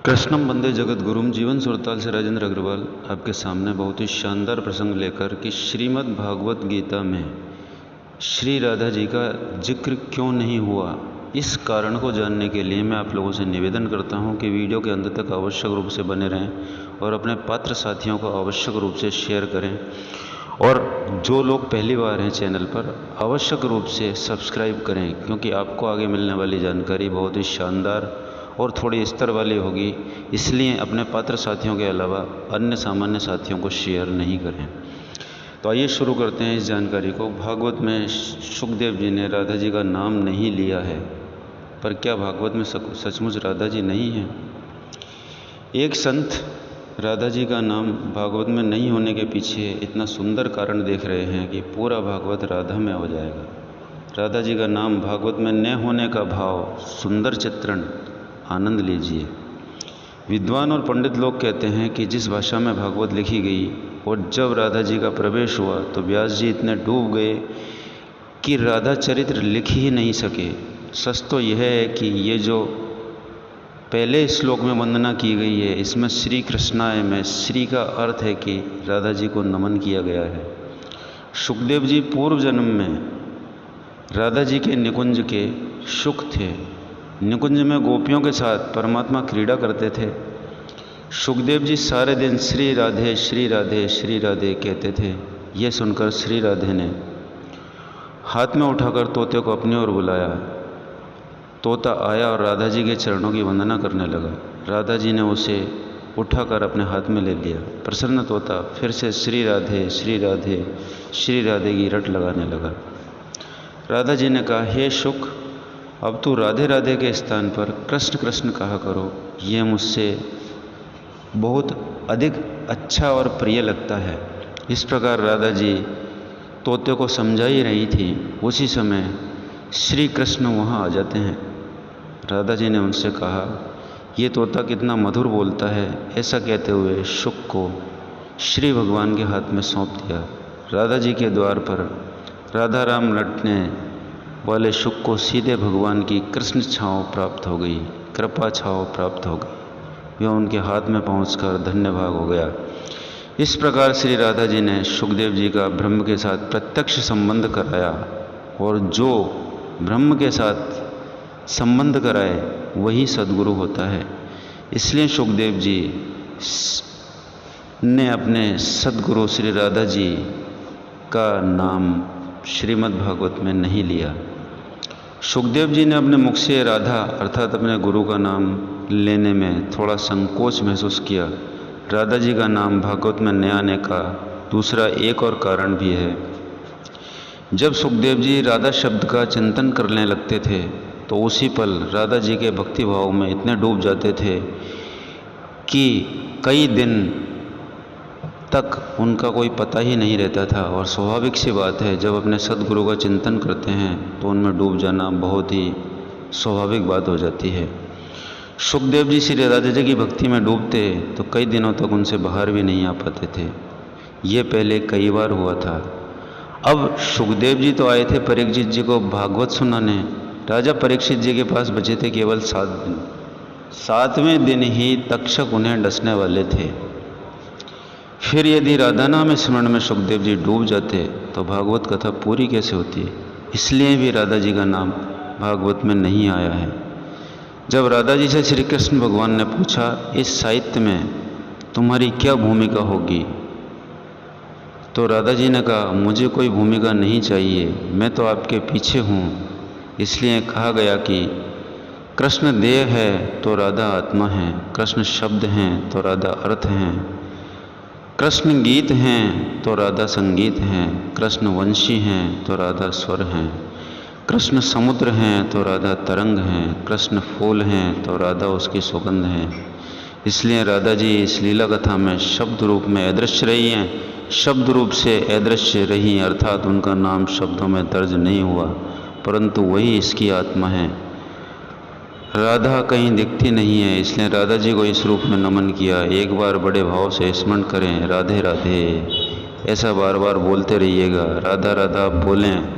कृष्णम वंदे जगत गुरुम जीवन सुरताल से राजेंद्र अग्रवाल आपके सामने बहुत ही शानदार प्रसंग लेकर कि श्रीमद् भागवत गीता में श्री राधा जी का जिक्र क्यों नहीं हुआ, इस कारण को जानने के लिए मैं आप लोगों से निवेदन करता हूं कि वीडियो के अंत तक आवश्यक रूप से बने रहें और अपने पात्र साथियों को आवश्यक रूप से शेयर करें। और जो लोग पहली बार हैं चैनल पर, आवश्यक रूप से सब्सक्राइब करें, क्योंकि आपको आगे मिलने वाली जानकारी बहुत ही शानदार और थोड़ी स्तर वाली होगी। इसलिए अपने पात्र साथियों के अलावा अन्य सामान्य साथियों को शेयर नहीं करें। तो आइए शुरू करते हैं इस जानकारी को। भागवत में सुखदेव जी ने राधा जी का नाम नहीं लिया है, पर क्या भागवत में सचमुच राधा जी नहीं हैं? एक संत राधा जी का नाम भागवत में नहीं होने के पीछे इतना सुंदर कारण देख रहे हैं कि पूरा भागवत राधा में हो जाएगा। राधा जी का नाम भागवत में न होने का भाव, सुंदर चित्रण, आनंद लीजिए। विद्वान और पंडित लोग कहते हैं कि जिस भाषा में भागवत लिखी गई और जब राधा जी का प्रवेश हुआ तो व्यास जी इतने डूब गए कि राधा चरित्र लिख ही नहीं सके। सच तो यह है कि ये जो पहले श्लोक में वंदना की गई है, इसमें श्री कृष्णाय में श्री का अर्थ है कि राधा जी को नमन किया गया है। सुखदेव जी पूर्व जन्म में राधा जी के निकुंज के सुख थे। निकुंज में गोपियों के साथ परमात्मा क्रीड़ा करते थे। सुखदेव जी सारे दिन श्री राधे श्री राधे श्री राधे कहते थे। ये सुनकर श्री राधे ने हाथ में उठाकर तोते को अपनी ओर बुलाया। तोता आया और राधा जी के चरणों की वंदना करने लगा। राधा जी ने उसे उठाकर अपने हाथ में ले लिया। प्रसन्न तोता फिर से श्री राधे श्री राधे श्री राधे की रट लगाने लगा। राधा जी ने कहा, हे सुख, अब तू राधे राधे के स्थान पर कृष्ण कृष्ण कहा करो। यह मुझसे बहुत अधिक अच्छा और प्रिय लगता है। इस प्रकार राधा जी तोते को समझा ही रही थी। उसी समय श्री कृष्ण वहाँ आ जाते हैं। राधा जी ने उनसे कहा, ये तोता कितना मधुर बोलता है। ऐसा कहते हुए सुख को श्री भगवान के हाथ में सौंप दिया। राधा जी के द्वार पर राधा राम लौटने वाले सुख को सीधे भगवान की कृष्ण छाँव प्राप्त हो गई, कृपा छाँव प्राप्त हो गई। वह उनके हाथ में पहुंचकर धन्य भाग हो गया। इस प्रकार श्री राधा जी ने सुखदेव जी का ब्रह्म के साथ प्रत्यक्ष संबंध कराया, और जो ब्रह्म के साथ संबंध कराए वही सद्गुरु होता है। इसलिए सुखदेव जी ने अपने सद्गुरु श्री राधा जी का नाम श्रीमद् भागवत में नहीं लिया। सुखदेव जी ने अपने मुख से राधा अर्थात अपने गुरु का नाम लेने में थोड़ा संकोच महसूस किया। राधा जी का नाम भागवत में न आने का दूसरा एक और कारण भी है। जब सुखदेव जी राधा शब्द का चिंतन करने लगते थे तो उसी पल राधा जी के भक्ति भाव में इतने डूब जाते थे कि कई दिन तक उनका कोई पता ही नहीं रहता था। और स्वाभाविक सी बात है, जब अपने सद्गुरु का चिंतन करते हैं तो उनमें डूब जाना बहुत ही स्वाभाविक बात हो जाती है। सुखदेव जी श्री राधा जी की भक्ति में डूबते तो कई दिनों तक उनसे बाहर भी नहीं आ पाते थे। ये पहले कई बार हुआ था। अब सुखदेव जी तो आए थे परीक्षित जी को भागवत सुनाने। राजा परीक्षित जी के पास बचे थे केवल 7 दिन। 7वें दिन ही तक्षक उन्हें डसने वाले थे। फिर यदि राधा नाम स्मरण में सुखदेव जी डूब जाते तो भागवत कथा पूरी कैसे होती। इसलिए भी राधा जी का नाम भागवत में नहीं आया है। जब राधा जी से श्री कृष्ण भगवान ने पूछा, इस साहित्य में तुम्हारी क्या भूमिका होगी, तो राधा जी ने कहा, मुझे कोई भूमिका नहीं चाहिए, मैं तो आपके पीछे हूँ। इसलिए कहा गया कि कृष्ण देह है तो राधा आत्मा है, कृष्ण शब्द हैं तो राधा अर्थ हैं, कृष्ण गीत हैं तो राधा संगीत हैं, कृष्ण वंशी हैं तो राधा स्वर हैं, कृष्ण समुद्र हैं तो राधा तरंग हैं, कृष्ण फूल हैं तो राधा उसकी सुगंध है। इसलिए राधा जी इस लीला कथा में शब्द रूप में अदृश्य रही हैं। शब्द रूप से अदृश्य रही अर्थात उनका नाम शब्दों में दर्ज नहीं हुआ, परंतु वही इसकी आत्मा है। राधा कहीं दिखती नहीं है, इसलिए राधा जी को इस रूप में नमन किया। एक बार बड़े भाव से स्मरण करें, राधे राधे, ऐसा बार बार बोलते रहिएगा। राधा राधा बोलें।